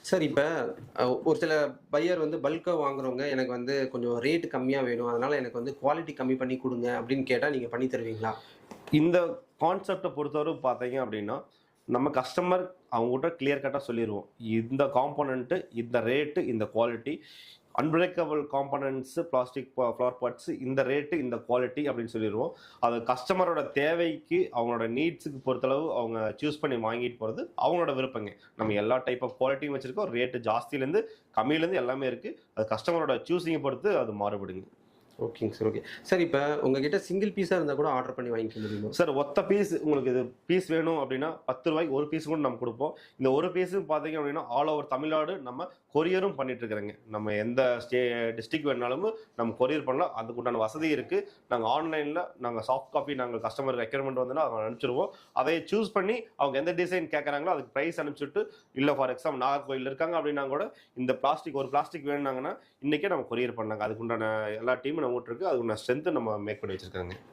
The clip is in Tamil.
சார் இப்ப ஒரு சில பையர் வந்து பல்க்கா வாங்குறவங்க, எனக்கு வந்து கொஞ்சம் ரேட் கம்மியா வேணும். அதனால எனக்கு வந்து குவாலிட்டி கம்மி பண்ணி குடுங்க அப்படின்னு கேட்டா, நீங்க பண்ணி தருவீங்களா? இந்த கான்செப்ட்ட பொறுத்தவரை பார்த்தீங்க அப்படின்னா, நம்ம கஸ்டமர் அவங்ககிட்ட கிளியர் கட்டா சொல்லிருவோம். இந்த காம்போனன்ட், இந்த ரேட்டு, இந்த quality. Unbreakable components, plastic flower pots இந்த ரேட்டு, இந்த குவாலிட்டி அப்படின்னு சொல்லிருவோம். அது கஸ்டமரோட தேவைக்கு, அவங்களோட நீட்ஸுக்கு பொறுத்தளவு அவங்க சூஸ் பண்ணி வாங்கிட்டு போறது அவங்களோட விருப்பங்க. நம்ம எல்லா டைப் ஆஃப் குவாலிட்டியும் வச்சிருக்கோம். ரேட்டு ஜாஸ்தியிலேருந்து, கம்மியிலேருந்து எல்லாமே இருக்கு. அது கஸ்டமரோட சூஸிங்க பொறுத்து அது மாறுபடுங்க. ஓகேங்க சார். ஓகே. சார் இப்ப உங்ககிட்ட சிங்கிள் பீஸா இருந்தா கூட ஆர்டர் பண்ணி வாங்கிக்க முடியுமா? சார் ஒத்த பீஸ் உங்களுக்கு இது பீஸ் வேணும் அப்படின்னா ₹10 ஒரு பீஸ் கூட நம்ம கொடுப்போம். இந்த ஒரு பீஸும் பார்த்தீங்க அப்படின்னா ஆல் ஓவர் தமிழ்நாடு நம்ம கொரியரும் பண்ணிட்டு இருக்கிறோங்க. நம்ம எந்த டிஸ்ட்ரிக்ட் வேணாலும் நம்ம கொரியர் பண்ணலாம். அதுக்குண்டான வசதி இருக்கு. நாங்கள் ஆன்லைனில் நாங்கள் சாஃப்ட் காப்பி நாங்கள் கஸ்டமர் ரெக்யர்மெண்ட் வந்தோன்னா அவங்க அனுப்பிச்சிருவோம். அதை சூஸ் பண்ணி அவங்க எந்த டிசைன் கேட்குறாங்களோ அதுக்கு ப்ரைஸ் அனுப்பிச்சுட்டு, இல்லை ஃபார் எக்ஸாம்பிள் நாகர்கோயில் இருக்காங்க அப்படின்னா கூட இந்த ஒரு பிளாஸ்டிக் வேணுனாங்கன்னா இன்றைக்கே நம்ம கொரியர் பண்ணாங்க. அதுக்குண்டான எல்லா டீமும் நம்ம இருக்கு. அதுக்குண்டான ஸ்ட்ரென்த்து நம்ம மேக் பண்ணி வச்சிருக்காங்க.